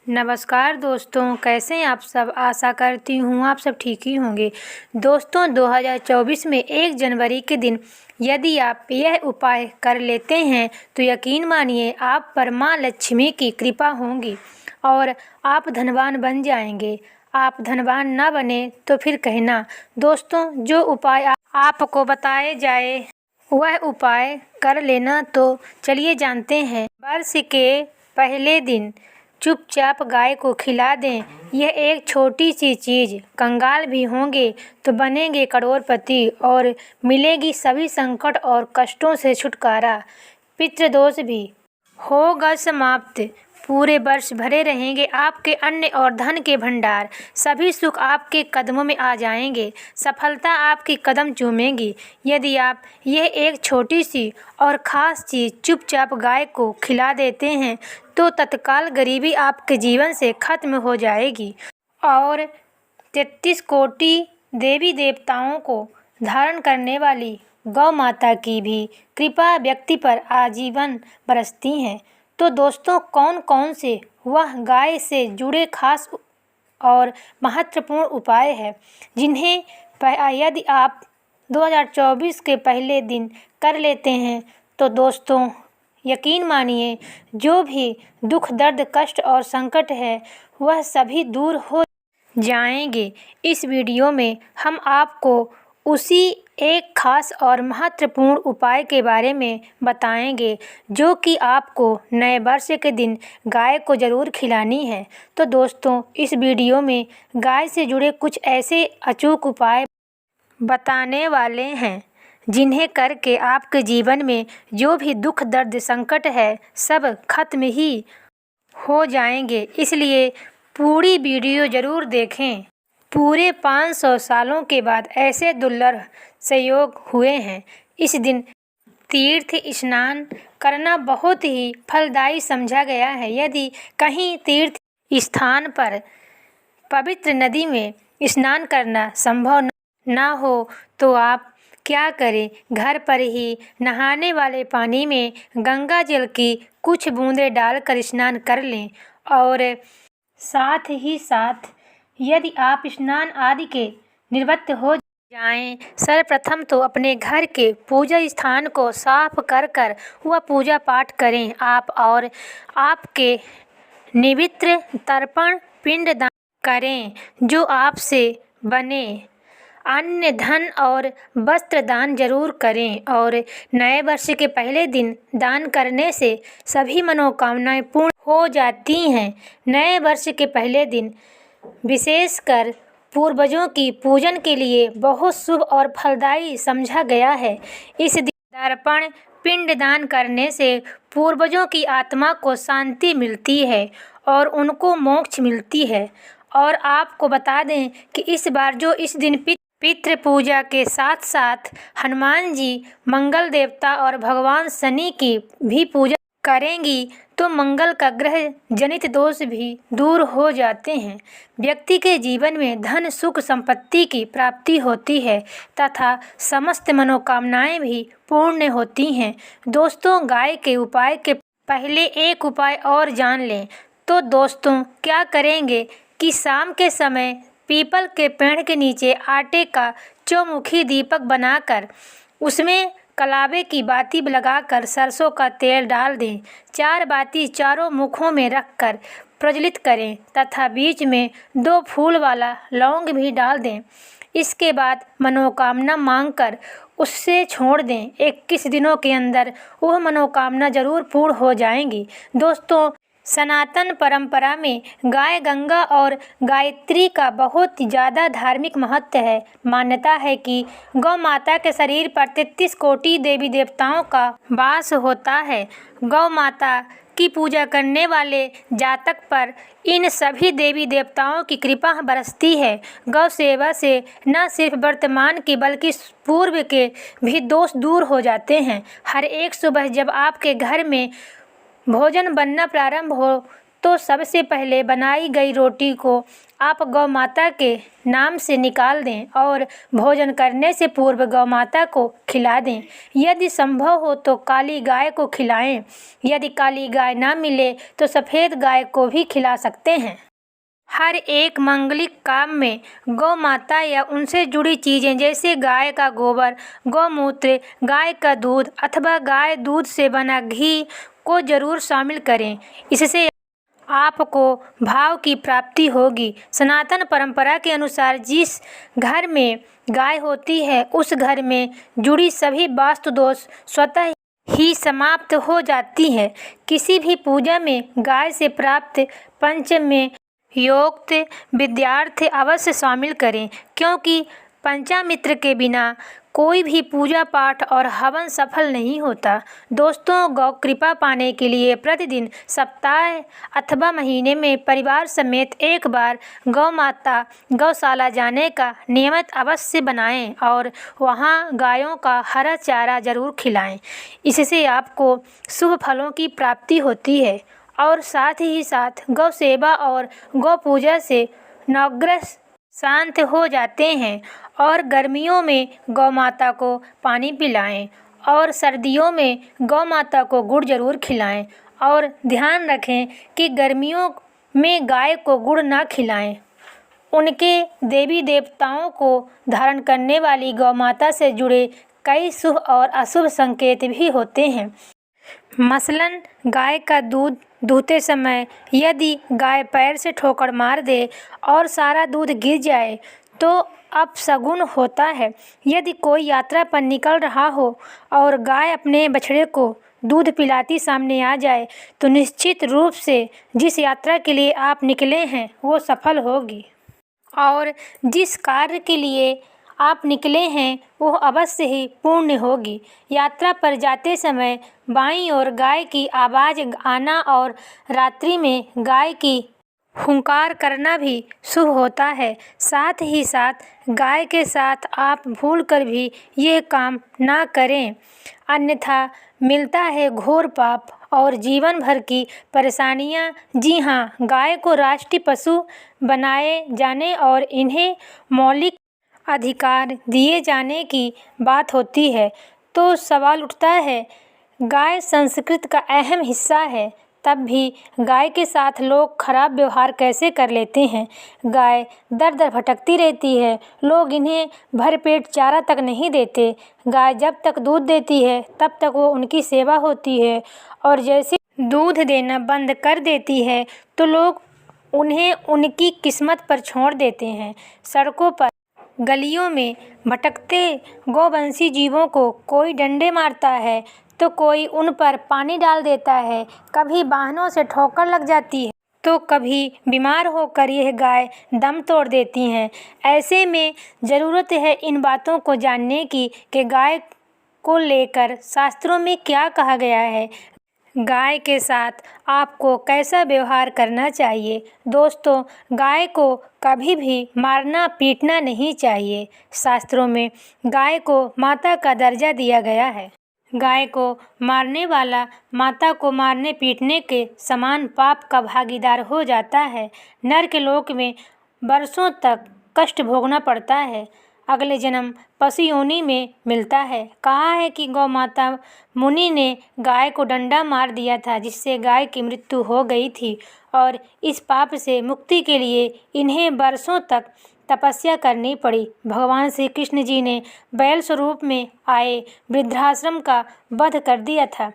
नमस्कार दोस्तों, कैसे हैं आप सब। आशा करती हूँ आप सब ठीक ही होंगे। दोस्तों 2024 में 1 जनवरी के दिन यदि आप यह उपाय कर लेते हैं तो यकीन मानिए आप पर माँ लक्ष्मी की कृपा होगी और आप धनवान बन जाएंगे। आप धनवान ना बने तो फिर कहना। दोस्तों जो उपाय आपको बताए जाए वह उपाय कर लेना। तो चलिए जानते हैं। वर्ष के पहले दिन चुपचाप गाय को खिला दें। यह एक छोटी सी चीज़। कंगाल भी होंगे तो बनेंगे करोड़पति और मिलेगी सभी संकट और कष्टों से छुटकारा। पितृदोष भी होगा समाप्त। पूरे वर्ष भरे रहेंगे आपके अन्न और धन के भंडार। सभी सुख आपके कदमों में आ जाएंगे। सफलता आपके कदम चूमेगी यदि आप यह एक छोटी सी और ख़ास चीज़ चुपचाप गाय को खिला देते हैं तो तत्काल गरीबी आपके जीवन से खत्म हो जाएगी और 33 कोटि देवी देवताओं को धारण करने वाली गौ माता की भी कृपा व्यक्ति पर आजीवन बरसती है। तो दोस्तों कौन कौन से वह गाय से जुड़े खास और महत्वपूर्ण उपाय हैं जिन्हें यदि आप 2024 के पहले दिन कर लेते हैं तो दोस्तों यकीन मानिए जो भी दुख दर्द कष्ट और संकट है वह सभी दूर हो जाएंगे। इस वीडियो में हम आपको उसी एक खास और महत्वपूर्ण उपाय के बारे में बताएंगे जो कि आपको नए वर्ष के दिन गाय को ज़रूर खिलानी है। तो दोस्तों इस वीडियो में गाय से जुड़े कुछ ऐसे अचूक उपाय बताने वाले हैं जिन्हें करके आपके जीवन में जो भी दुख दर्द संकट है सब खत्म ही हो जाएंगे। इसलिए पूरी वीडियो ज़रूर देखें। पूरे 500 सालों के बाद ऐसे दुर्लभ संयोग हुए हैं। इस दिन तीर्थ स्नान करना बहुत ही फलदायी समझा गया है। यदि कहीं तीर्थ स्थान पर पवित्र नदी में स्नान करना संभव ना हो तो आप क्या करें, घर पर ही नहाने वाले पानी में गंगा जल की कुछ बूंदें डालकर स्नान कर लें और साथ ही साथ यदि आप स्नान आदि के निवृत्त हो जाएं, सर्वप्रथम तो अपने घर के पूजा स्थान को साफ कर वह पूजा पाठ करें। आप और आपके निमित्र तर्पण पिंड दान करें जो आपसे बने। अन्न धन और वस्त्र दान जरूर करें और नए वर्ष के पहले दिन दान करने से सभी मनोकामनाएं पूर्ण हो जाती हैं। नए वर्ष के पहले दिन विशेषकर पूर्वजों की पूजन के लिए बहुत शुभ और फलदायी समझा गया है। इस दिन तर्पण पिंड दान करने से पूर्वजों की आत्मा को शांति मिलती है और उनको मोक्ष मिलती है। और आपको बता दें कि इस बार जो इस दिन पितृ पूजा के साथ साथ हनुमान जी, मंगल देवता और भगवान शनि की भी पूजा करेंगी तो मंगल का ग्रह जनित दोष भी दूर हो जाते हैं। व्यक्ति के जीवन में धन सुख संपत्ति की प्राप्ति होती है तथा समस्त मनोकामनाएं भी पूर्ण होती हैं। दोस्तों गाय के उपाय के पहले एक उपाय और जान लें। तो दोस्तों क्या करेंगे कि शाम के समय पीपल के पेड़ के नीचे आटे का चौमुखी दीपक बनाकर उसमें कलावे की बाती लगाकर सरसों का तेल डाल दें। 4 बाती चारों मुखों में रखकर प्रज्वलित करें तथा बीच में 2 फूल वाला लौंग भी डाल दें। इसके बाद मनोकामना मांगकर उससे छोड़ दें। 21 दिनों के अंदर वह मनोकामना जरूर पूर्ण हो जाएंगी। दोस्तों सनातन परंपरा में गाय गंगा और गायत्री का बहुत ज़्यादा धार्मिक महत्व है। मान्यता है कि गौ माता के शरीर पर 33 कोटि देवी देवताओं का वास होता है। गौ माता की पूजा करने वाले जातक पर इन सभी देवी देवताओं की कृपा बरसती है। गौ सेवा से न सिर्फ वर्तमान के बल्कि पूर्व के भी दोष दूर हो जाते हैं। हर एक सुबह जब आपके घर में भोजन बनना प्रारंभ हो तो सबसे पहले बनाई गई रोटी को आप गौ माता के नाम से निकाल दें और भोजन करने से पूर्व गौ माता को खिला दें। यदि संभव हो तो काली गाय को खिलाएं। यदि काली गाय ना मिले तो सफ़ेद गाय को भी खिला सकते हैं। हर एक मांगलिक काम में गौ माता या उनसे जुड़ी चीज़ें जैसे गाय का गोबर, गौमूत्र, गाय का दूध अथवा गाय दूध से बना घी को जरूर शामिल करें। इससे आपको भाव की प्राप्ति होगी। सनातन परंपरा के अनुसार जिस घर में गाय होती है उस घर में जुड़ी सभी वास्तु दोष स्वतः ही समाप्त हो जाती है। किसी भी पूजा में गाय से प्राप्त पंचमें योक्त विद्यार्थ अवश्य शामिल करें, क्योंकि पंचामृत के बिना कोई भी पूजा पाठ और हवन सफल नहीं होता। दोस्तों, गौ कृपा पाने के लिए प्रतिदिन, सप्ताह अथवा महीने में परिवार समेत एक बार गौ माता गौशाला जाने का नियमित अवश्य बनाएं और वहां गायों का हरा चारा जरूर खिलाएं। इससे आपको शुभ फलों की प्राप्ति होती है और साथ ही साथ गौ सेवा और गौ पूजा से नवग्रह शांत हो जाते हैं। और गर्मियों में गौ माता को पानी पिलाएं और सर्दियों में गौ माता को गुड़ जरूर खिलाएं। और ध्यान रखें कि गर्मियों में गाय को गुड़ ना खिलाएं। उनके देवी देवताओं को धारण करने वाली गौ माता से जुड़े कई शुभ और अशुभ संकेत भी होते हैं। मसलन गाय का दूध दूहते समय यदि गाय पैर से ठोकर मार दे और सारा दूध गिर जाए तो अपशगुन होता है। यदि कोई यात्रा पर निकल रहा हो और गाय अपने बछड़े को दूध पिलाती सामने आ जाए तो निश्चित रूप से जिस यात्रा के लिए आप निकले हैं वो सफल होगी और जिस कार्य के लिए आप निकले हैं वो अवश्य ही पूर्ण होगी। यात्रा पर जाते समय बाईं ओर गाय की आवाज़ आना और रात्रि में गाय की हुंकार करना भी शुभ होता है। साथ ही साथ गाय के साथ आप भूलकर भी ये काम ना करें, अन्यथा मिलता है घोर पाप और जीवन भर की परेशानियां। जी हाँ, गाय को राष्ट्रीय पशु बनाए जाने और इन्हें मौलिक अधिकार दिए जाने की बात होती है तो सवाल उठता है, गाय संस्कृति का अहम हिस्सा है, तब भी गाय के साथ लोग खराब व्यवहार कैसे कर लेते हैं। गाय दर दर भटकती रहती है, लोग इन्हें भरपेट चारा तक नहीं देते। गाय जब तक दूध देती है तब तक वो उनकी सेवा होती है और जैसे दूध देना बंद कर देती है तो लोग उन्हें उनकी किस्मत पर छोड़ देते हैं। सड़कों पर गलियों में भटकते गौवंशी जीवों को कोई डंडे मारता है तो कोई उन पर पानी डाल देता है, कभी वाहनों से ठोकर लग जाती है तो कभी बीमार होकर यह गाय दम तोड़ देती हैं। ऐसे में ज़रूरत है इन बातों को जानने की कि गाय को लेकर शास्त्रों में क्या कहा गया है, गाय के साथ आपको कैसा व्यवहार करना चाहिए। दोस्तों, गाय को कभी भी मारना पीटना नहीं चाहिए। शास्त्रों में गाय को माता का दर्जा दिया गया है। गाय को मारने वाला माता को मारने पीटने के समान पाप का भागीदार हो जाता है। नरकलोक में वर्षों तक कष्ट भोगना पड़ता है, अगले जन्म पशु योनि में मिलता है। कहा है कि गौ माता मुनि ने गाय को डंडा मार दिया था जिससे गाय की मृत्यु हो गई थी और इस पाप से मुक्ति के लिए इन्हें वर्षों तक तपस्या करनी पड़ी। भगवान श्री कृष्ण जी ने बैल स्वरूप में आए वृद्धाश्रम का वध कर दिया था।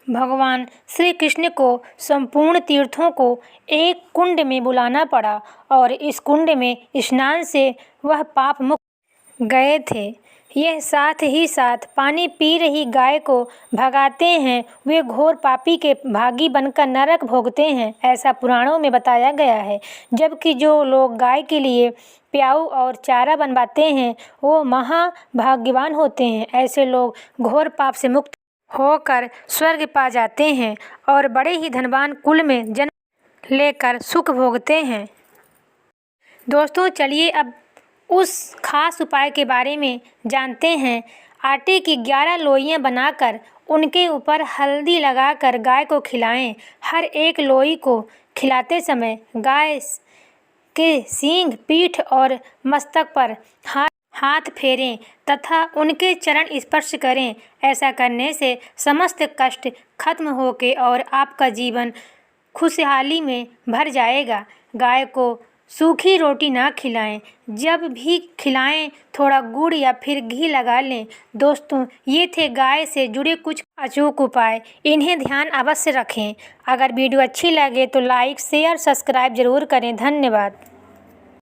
भगवान श्री कृष्ण को संपूर्ण तीर्थों को एक कुंड में बुलाना पड़ा और इस कुंड में स्नान से वह पाप मुक्त गए थे। यह साथ ही साथ पानी पी रही गाय को भगाते हैं, वे घोर पापी के भागी बनकर नरक भोगते हैं, ऐसा पुराणों में बताया गया है। जबकि जो लोग गाय के लिए प्याऊ और चारा बनवाते हैं वो महाभाग्यवान होते हैं। ऐसे लोग घोर पाप से मुक्त होकर स्वर्ग पा जाते हैं और बड़े ही धनवान कुल में जन्म लेकर सुख भोगते हैं। दोस्तों, चलिए अब उस खास उपाय के बारे में जानते हैं। आटे की 11 लोइयां बनाकर उनके ऊपर हल्दी लगाकर गाय को खिलाएं। हर एक लोई को खिलाते समय गाय के सींग, पीठ और मस्तक पर हाथ फेरें तथा उनके चरण स्पर्श करें। ऐसा करने से समस्त कष्ट खत्म होके और आपका जीवन खुशहाली में भर जाएगा। गाय को सूखी रोटी ना खिलाएं, जब भी खिलाएं थोड़ा गुड़ या फिर घी लगा लें। दोस्तों, ये थे गाय से जुड़े कुछ अचूक उपाय, इन्हें ध्यान अवश्य रखें। अगर वीडियो अच्छी लगे तो लाइक, शेयर, सब्सक्राइब जरूर करें। धन्यवाद।